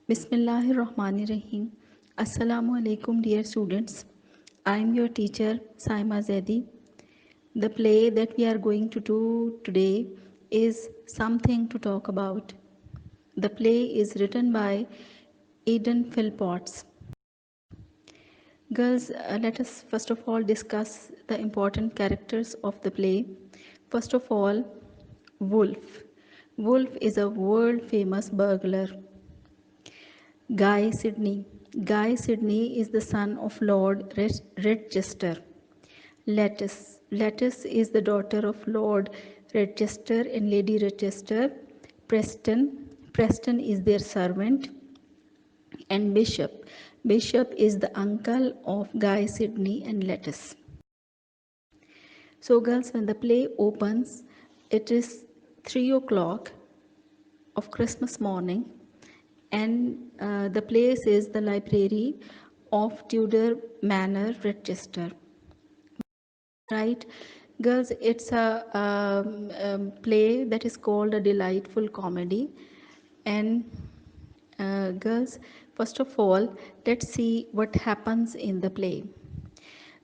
Bismillahirrahmanirrahim. Assalamu alaikum, dear students. I am your teacher, Saima Zaidi. The play that we are going to do today is Something to Talk About. The play is written by Eden Philpotts. Girls, let us first of all discuss the important characters of the play. First of all, Wolf. Wolf is a world famous burglar. Guy Sidney. Guy Sidney is the son of Lord Redchester. Lettice. Lettice is the daughter of Lord Redchester and Lady Redchester. Preston. Preston is their servant. And Bishop. Bishop is the uncle of Guy Sidney and Lettice. So, girls, when the play opens, it is 3 o'clock of Christmas morning, and the place is the library of Tudor Manor, Rochester. Right, girls, it's a play that is called a delightful comedy. And girls, first of all, let's see what happens in the play.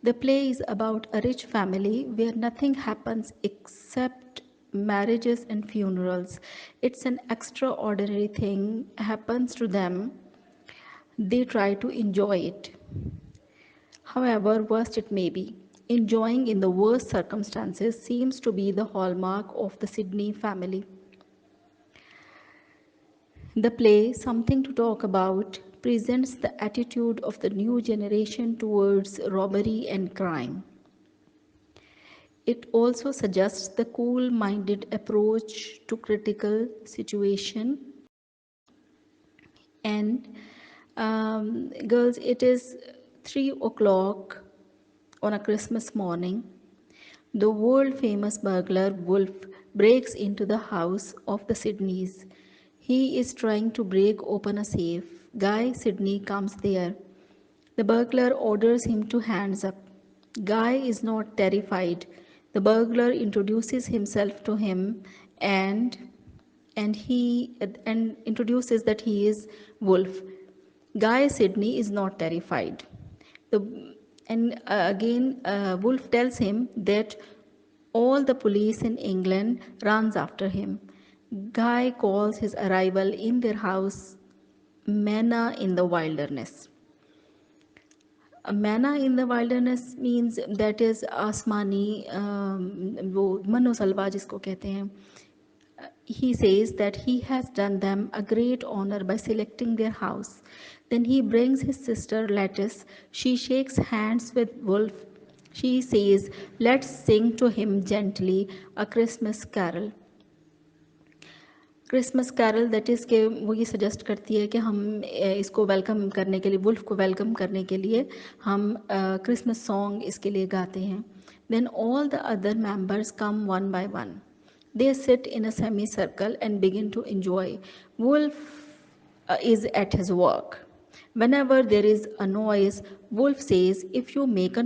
The play is about a rich family where nothing happens except marriages and funerals. It's an extraordinary thing happens to them. They try to enjoy it. However worst it may be, enjoying in the worst circumstances seems to be the hallmark of the Sidney family. The play, Something to Talk About, presents the attitude of the new generation towards robbery and crime. It also suggests the cool-minded approach to critical situation. And girls, it is 3 o'clock on a Christmas morning. The world famous burglar Wolf breaks into the house of the Sidneys. He is trying to break open a safe. Guy Sidney comes there. The burglar orders him to hands up. Guy is not terrified. The burglar introduces himself to him and and introduces that he is Wolf. Guy Sidney is not terrified. The, and again, Wolf tells him that all the police in England runs after him. Guy calls his arrival in their house manna in the wilderness. A manna in the wilderness means that is आसमानी वो मनो सलवा जिसको कहते हैं. He says that he has done them a great honor by selecting their house. Then he brings his sister Lettice. She shakes hands with Wolf. She says, "Let's sing to him gently a Christmas carol." Christmas carol that is के वो ये suggest करती है कि हम इसको welcome करने के लिए, वुल्फ को वेलकम करने के लिए हम क्रिसमस सॉन्ग इसके लिए गाते हैं. Then all the other members come one by one. They sit in a semicircle and begin to enjoy. Wolf is at his work. Whenever there is a noise, Wolf says, "If you make a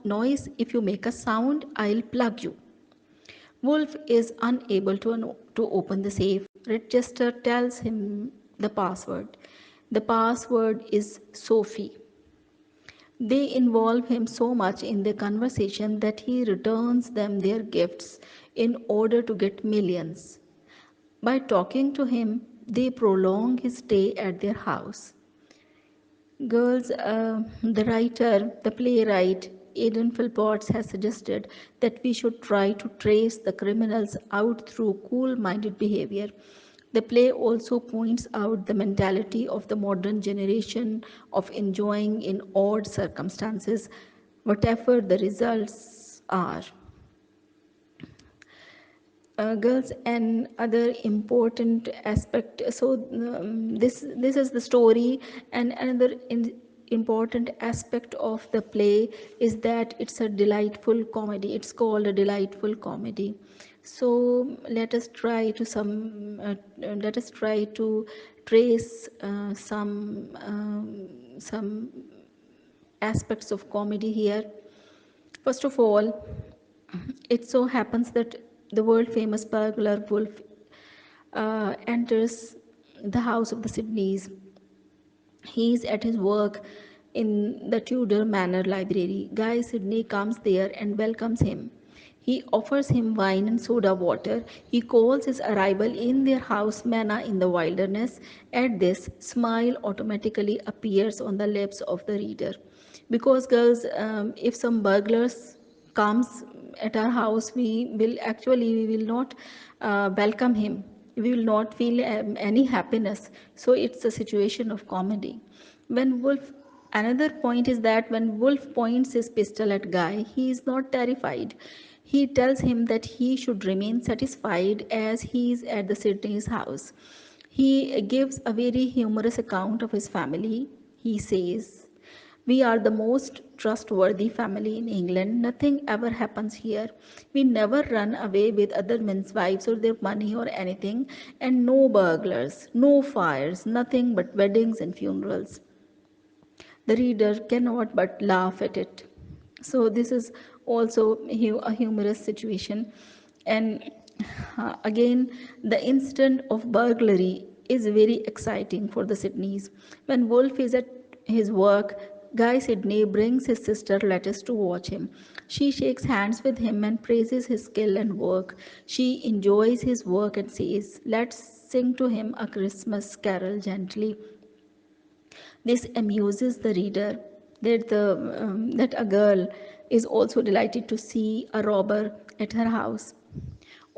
noise, if you make a sound, I'll plug you." Wolf is unable to open the safe. Rochester tells him the password. The password is Sophie. They involve him so much in their conversation that he returns them their gifts in order to get millions. By talking to him, they prolong his stay at their house. Girls, the playwright, Aidan Philpotts has suggested that we should try to trace the criminals out through cool-minded behavior. The play also points out the mentality of the modern generation of enjoying in odd circumstances, whatever the results are. Girls, and other important aspect, so this is the story, and another important aspect of the play is that it's a delightful comedy. It's called a delightful comedy. So let us try to trace some aspects of comedy here. First of all, it so happens that the world famous burglar Wolf enters the house of the Sidneys. He is at his work in the Tudor Manor Library. Guy Sidney comes there and welcomes him. He offers him wine and soda water. He calls his arrival in their house manna in the wilderness. At this, smile automatically appears on the lips of the reader. Because girls, if some burglars comes at our house, we will not welcome him. We will not feel any happiness. So it's a situation of comedy. When Wolf, another point is that when Wolf points his pistol at Guy, he is not terrified. He tells him that he should remain satisfied as he is at the Sydney's house. He gives a very humorous account of his family. He says, "We are the most trustworthy family in England. Nothing ever happens here. We never run away with other men's wives or their money or anything, and no burglars, no fires, nothing but weddings and funerals." The reader cannot but laugh at it. So this is also a humorous situation. And again, the instant of burglary is very exciting for the Sydneys. When Wolf is at his work, Guy Sidney brings his sister Lettuce to watch him. She shakes hands with him and praises his skill and work. She enjoys his work and says, "Let's sing to him a Christmas carol gently." This amuses the reader that a girl is also delighted to see a robber at her house.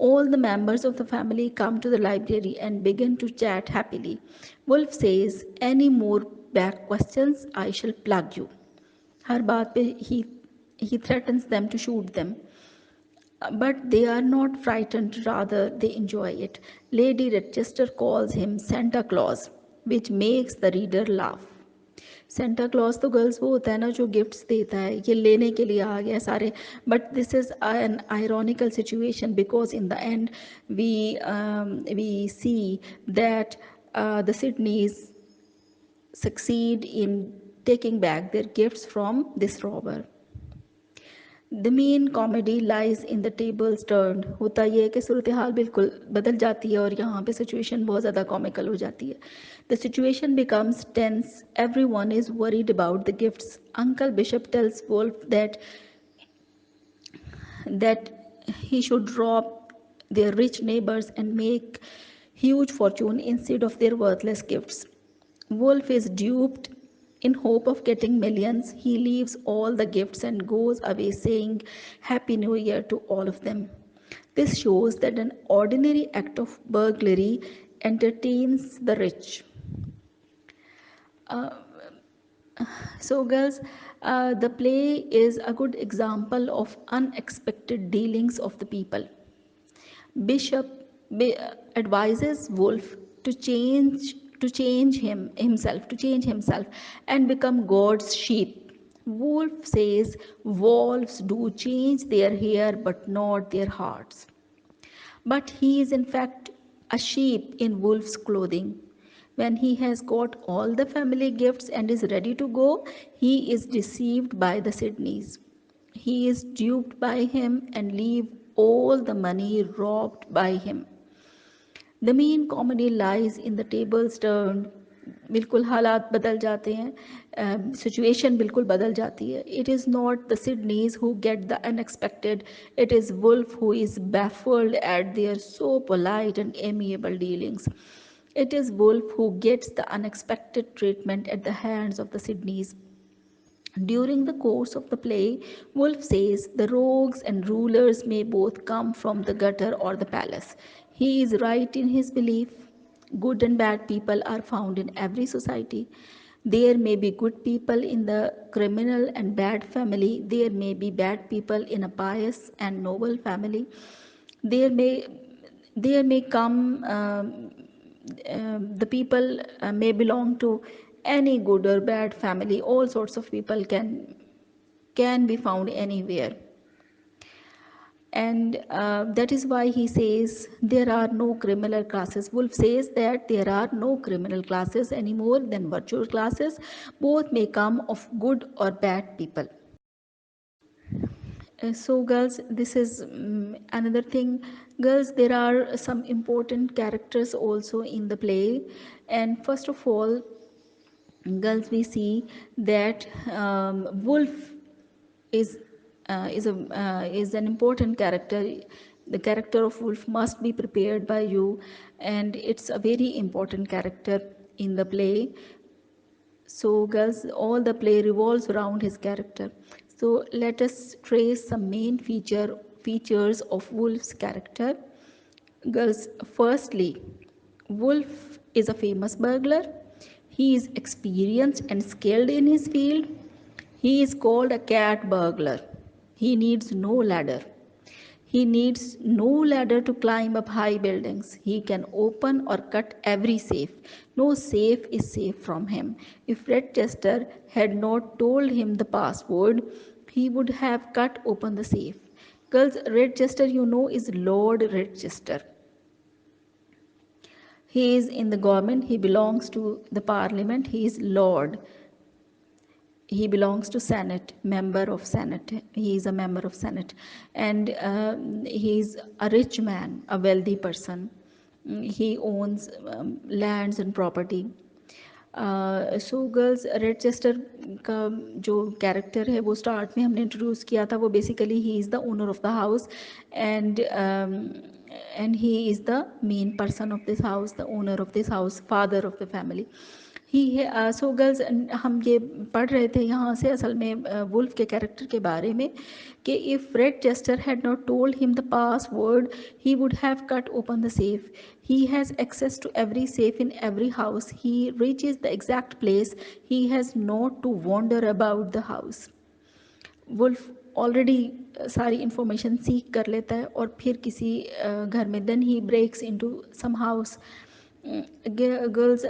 All the members of the family come to the library and begin to chat happily. Wolf says, "Any more back questions? I shall plug you." हर बात पे he threatens them to shoot them. But they are not frightened, rather, they enjoy it. Lady Rochester calls him Santa Claus, which makes the reader laugh. Santa Claus तो girls वो होता है ना जो gifts देता है, ये लेने के लिए आ गया सारे. But this is an ironical situation because in the end we see that the Sydneys succeed in taking back their gifts from this robber. The main comedy lies in the tables turn. होता ये है कि सूरत हाल बिल्कुल बदल जाती है और यहाँ पे सिचुएशन बहुत ज़्यादा कॉमिकल हो जाती है. The situation becomes tense. Everyone is worried about the gifts. Uncle bishop tells wolf that he should rob their rich neighbors and make huge fortune instead of their worthless gifts. Wolf is duped. In hope of getting millions, he leaves all the gifts and goes away saying Happy New Year to all of them. This shows that an ordinary act of burglary entertains the rich. Uh, so, girls, the play is a good example of unexpected dealings of the people. Bishop advises Wolf to change himself and become God's sheep. Wolf says wolves do change their hair but not their hearts. But he is in fact a sheep in wolf's clothing. When he has got all the family gifts and is ready to go, he is deceived by the Sydneys. He is duped by him and leave all the money robbed by him. The main comedy lies in the tables turn. बिल्कुल हालात बदल जाते हैं, situation बिल्कुल बदल जाती है. It is not the Sidney's who get the unexpected, it is Wolf who is baffled at their so polite and amiable dealings. It is Wolf who gets the unexpected treatment at the hands of the Sydneys. During the course of the play, Wolf says the rogues and rulers may both come from the gutter or the palace. He is right in his belief. Good and bad people are found in every society. There may be good people in the criminal and bad family. There may be bad people in a pious and noble family. There may there may come the people may belong to any good or bad family. All sorts of people can be found anywhere. And that is why he says there are no criminal classes. Wolf says that there are no criminal classes any more than virtual classes. Both may come of good or bad people. So girls, this is another thing. Girls, there are some important characters also in the play. And first of all, girls, we see that wolf is is an important character. The character of wolf must be prepared by you, and it's a very important character in the play. So, girls, all the play revolves around his character. So, let us trace some main features of Wolf's character. Girls, firstly, Wolf is a famous burglar. He is experienced and skilled in his field. He is called a cat burglar. He needs no ladder. He needs no ladder to climb up high buildings. He can open or cut every safe. No safe is safe from him. If Red Chester had not told him the password, he would have cut open the safe. Girls, Red Chester, you know, is Lord Red Chester. He is in the government, he belongs to the parliament, he is Lord. He belongs to Senate, member of Senate. He is a member of Senate, and he is a rich man, a wealthy person. He owns lands and property. So girls red Chester का जो character है वो start में हमने introduce किया था. वो basically he is the owner of the house, and he is the main person of this house, the owner of this house, father of the family. He है. सो गर्ल्स, हम ये पढ़ रहे थे यहाँ से असल में वुल्फ के कैरेक्टर के बारे में कि if red Chester had not told him the password he would have cut open the safe. He has access to every safe in every house. He reaches the exact place. He has not to wander about the house. Wolf already सारी information सीख कर लेता है और फिर किसी घर में then he breaks into some house. Girls,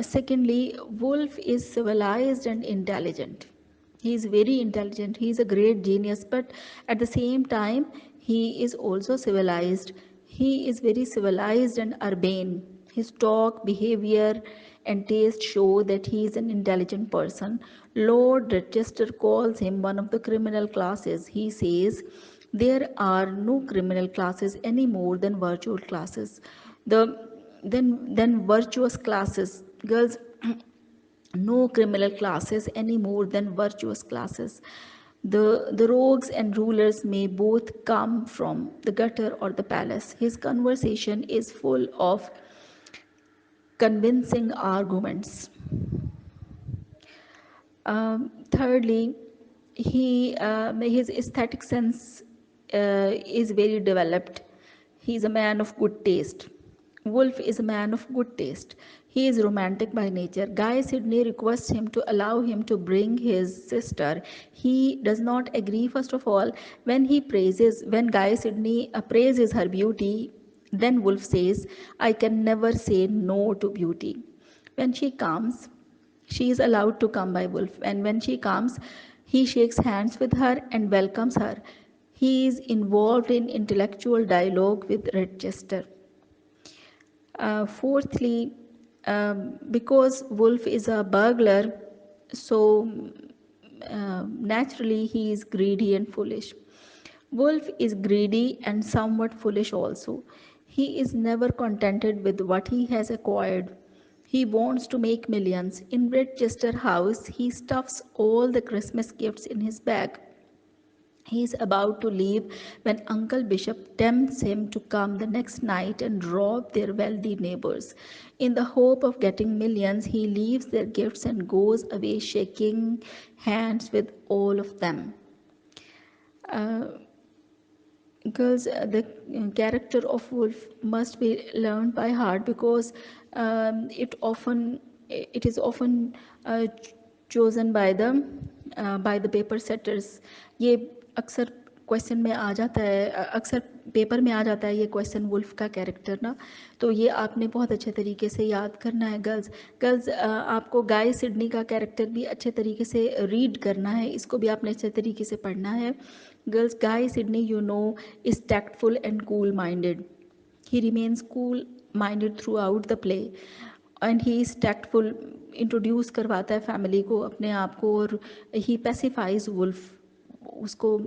secondly, wolf is civilized and intelligent. He is very intelligent, he is a great genius, but at the same time he is also civilized. He is very civilized and urbane. His talk, behavior and taste show that he is an intelligent person. Lord Rochester calls him one of the criminal classes. He says there are no criminal classes any more than virtual classes. The then virtuous classes. Girls, no criminal classes any more than virtuous classes. The rogues and rulers may both come from the gutter or the palace. His conversation is full of convincing arguments. Thirdly, his aesthetic sense is very developed. He is a man of good taste. Wolf is a man of good taste. He is romantic by nature. Guy Sidney requests him to allow him to bring his sister. He does not agree, first of all. When Guy Sidney praises her beauty, then Wolf says, I can never say no to beauty. When she comes, she is allowed to come by Wolf, and when she comes, he shakes hands with her and welcomes her. He is involved in intellectual dialogue with Rochester. Fourthly, because Wolf is a burglar, so naturally he is greedy and foolish. Wolf is greedy and somewhat foolish also. He is never contented with what he has acquired. He wants to make millions. In Rochester House, he stuffs all the Christmas gifts in his bag. He is about to leave when Uncle Bishop tempts him to come the next night and rob their wealthy neighbors. In the hope of getting millions, he leaves their gifts and goes away shaking hands with all of them. Girls, the character of Wolf must be learned by heart because it is often chosen by the paper setters. ये अक्सर question में आ जाता है, अक्सर paper में आ जाता है ये क्वेश्चन वुल्फ का कैरेक्टर ना, तो ये आपने बहुत अच्छे तरीके से याद करना है. गर्ल्स, आपको गाय सिडनी का कैरेक्टर भी अच्छे तरीके से रीड करना है, इसको भी आपने अच्छे तरीके से पढ़ना है. Girls, Guy Sidney, you know, is tactful and cool-minded. He remains cool-minded throughout the play, and he is tactful. Introduce करवाता है फैमिली को अपने आप को, और he pacifies Wolf. उसको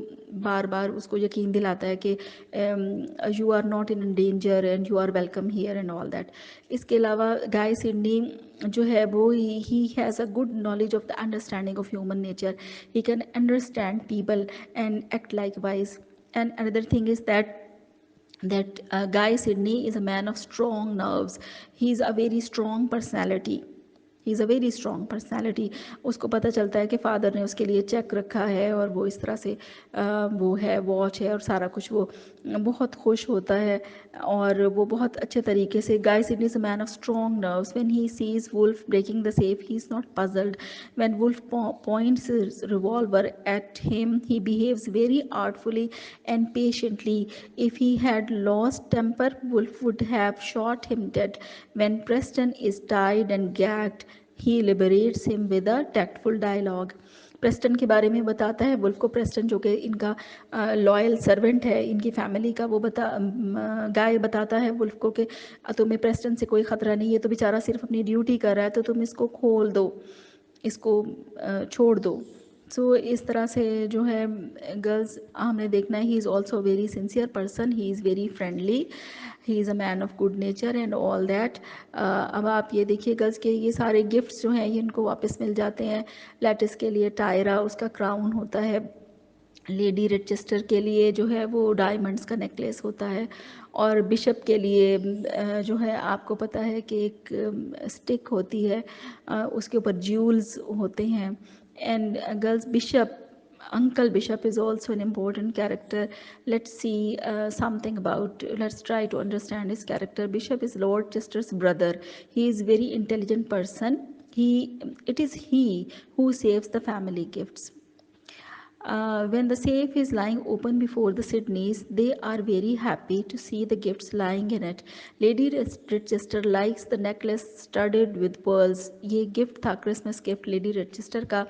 बार बार उसको यकीन दिलाता है कि you are not in danger and you are welcome here and all that. इसके अलावा गाय सिडनी जो है वो he has a good knowledge of the understanding of human nature. He can understand people and act likewise. And another thing is that Guy Sidney is a man of strong nerves. He's a very strong personality. He is a very strong personality. उसको पता चलता है कि father ने उसके लिए check रखा है और वो इस तरह से वो है, वॉच है और सारा कुछ, वो बहुत खुश होता है और वो बहुत अच्छे तरीके से। Guy Sidney is a man of strong nerves. When he sees Wolf breaking the safe he is not puzzled. When Wolf points his revolver at him he behaves very artfully and patiently. If he had lost temper, Wolf would have shot him dead. When Preston is tied and gagged, he liberates him with a tactful dialogue. Preston के बारे में बताता है wolf को। Preston जो कि इनका loyal servant है, इनकी फैमिली का, वो गाय बताता है वुल्फ को कि तुम्हें प्रेस्टन से कोई ख़तरा नहीं है, तो बेचारा सिर्फ अपनी ड्यूटी कर रहा है, तो तुम इसको खोल दो, इसको छोड़ दो। सो इस तरह से जो है गर्ल्स हमने देखना है। He is also very sincere person, he is very friendly, he is a man of good nature and all that. अब आप ये देखिए गर्ल्स के ये सारे गिफ्ट्स जो हैं ये इनको वापस मिल जाते हैं। लेटिस के लिए टायरा, उसका क्राउन होता है। लेडी रिचेस्टर के लिए जो है वो डायमंड्स का नेकलेस होता है। और बिशप के लिए जो है आपको पता है कि एक स्टिक होती है, उसके ऊपर ज्यूल्स होते हैं। And girls, bishop, Uncle Bishop is also an important character. Let's see something about, let's try to understand his character. Bishop is Lord Chester's brother. He is very intelligent person. It is he who saves the family gifts. When the safe is lying open before the Sydneys, they are very happy to see the gifts lying in it. Lady Rochester likes the necklace studded with pearls. ये gift था, Christmas gift lady Rochester का,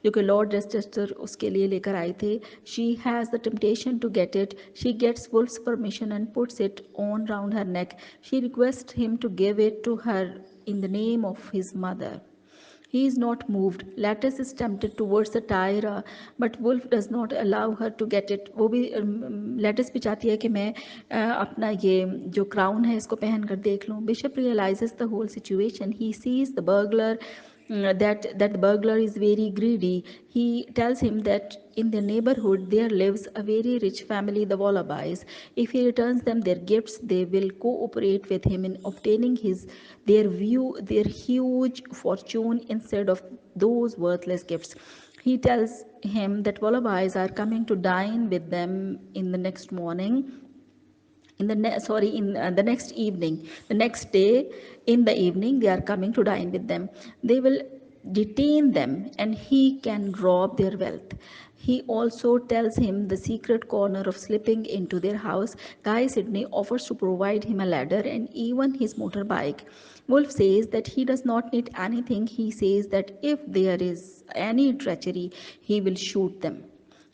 जो कि Lord Rochester उसके लिए लेकर आए थे। She has the temptation to get it. She gets Wolf's permission and puts it on round her neck. She requests him to give it to her in the name of his mother. He is not moved. Lattice is tempted towards the Tyra, but Wolf does not allow her to get it. वो भी Lattice भी चाहती है कि मैं अपना ये जो crown है इसको पहन कर देख लूँ. Bishop realizes the whole situation. He sees the burglar, that the burglar is very greedy. He tells him that in the neighborhood there lives a very rich family, the Wallabies. If he returns them their gifts, they will cooperate with him in obtaining their huge fortune instead of those worthless gifts. He tells him that Wallabies are coming to dine with them in the next morning, in the next evening. The next day in the evening they are coming to dine with them. They will detain them and he can rob their wealth. He also tells him the secret corner of slipping into their house. Guy Sidney offers to provide him a ladder and even his motorbike. Wolf says that he does not need anything. He says that if there is any treachery, he will shoot them.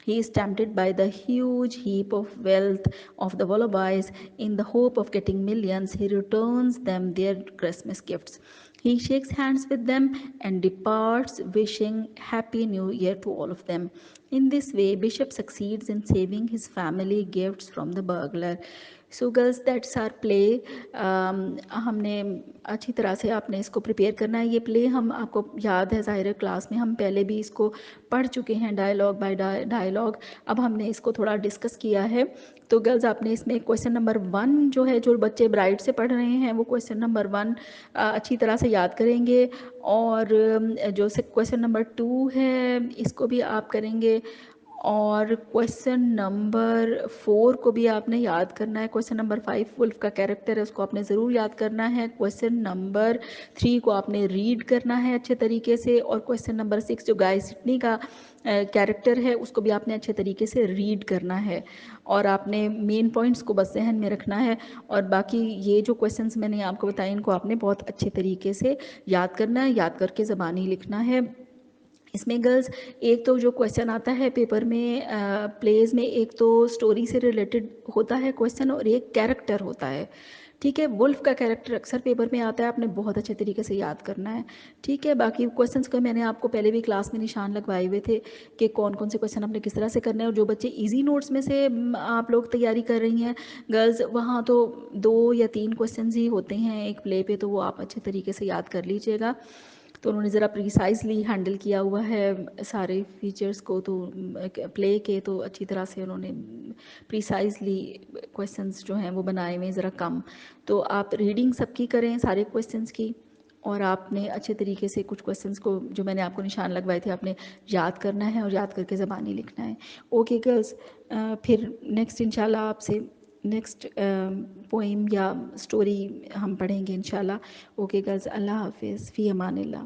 He is tempted by the huge heap of wealth of the Wallabies. In the hope of getting millions, he returns them their Christmas gifts. He shakes hands with them and departs, wishing Happy New Year to all of them. In this way, Bishop succeeds in saving his family gifts from the burglar. So girls, that's our play. हमने अच्छी तरह से आपने इसको prepare करना है। ये play हम आपको याद है, ज़ाहिर क्लास में हम पहले भी इसको पढ़ चुके हैं, डायलॉग बाय डायलॉग। अब हमने इसको थोड़ा डिस्कस किया है। तो गर्ल्स, आपने इसमें क्वेश्चन नंबर 1 जो है, जो बच्चे ब्राइट से पढ़ रहे हैं, वो क्वेश्चन नंबर 1 अच्छी तरह से याद करेंगे। और जो से क्वेश्चन नंबर 2 है इसको भी आप करेंगे। और क्वेश्चन नंबर 4 को भी आपने याद करना है। क्वेश्चन नंबर 5 वुल्फ का कैरेक्टर है, उसको आपने ज़रूर याद करना है। क्वेश्चन नंबर 3 को आपने रीड करना है अच्छे तरीके से। और क्वेश्चन नंबर 6 जो गाय सिडनी का कैरेक्टर है, उसको भी आपने अच्छे तरीके से रीड करना है। और आपने मेन पॉइंट्स को बस जहन में रखना है। और बाकी ये जो क्वेश्चंस मैंने आपको बताए, इनको आपने बहुत अच्छे तरीके से याद करना है, याद करके ज़बानी लिखना है। इसमें गर्ल्स, एक तो जो क्वेश्चन आता है पेपर में, प्लेज में, एक तो स्टोरी से रिलेटेड होता है क्वेश्चन और एक कैरेक्टर होता है। ठीक है, वुल्फ का कैरेक्टर अक्सर पेपर में आता है, आपने बहुत अच्छे तरीके से याद करना है। ठीक है, बाकी क्वेश्चंस का मैंने आपको पहले भी क्लास में निशान लगवाए हुए थे कि कौन-कौन से क्वेश्चन आपने किस तरह से करने हैं, और जो बच्चे ईज़ी नोट्स में से आप लोग तैयारी कर रही हैं गर्ल्स, वहाँ तो 2 या 3 क्वेश्चंस ही होते हैं एक प्ले पे, तो वो आप अच्छे तरीके से याद कर लीजिएगा। तो उन्होंने ज़रा प्रिसाइज़ली हैंडल किया हुआ है सारे फीचर्स को, तो प्ले के तो अच्छी तरह से उन्होंने प्रिसाइज़ली क्वेश्चंस जो हैं वो बनाए हुए हैं, ज़रा कम। तो आप रीडिंग सबकी करें सारे क्वेश्चंस की, और आपने अच्छे तरीके से कुछ क्वेश्चंस को जो मैंने आपको निशान लगवाए थे आपने याद करना है और याद करके ज़बानी लिखना है। ओके गर्ल्स, फिर नेक्स्ट इंशाल्लाह आपसे नेक्स्ट पोइम या स्टोरी हम पढ़ेंगे इंशाल्लाह। ओके गर्ल्स, अल्लाह हाफिज़, फ़ी अमानिल्लाह।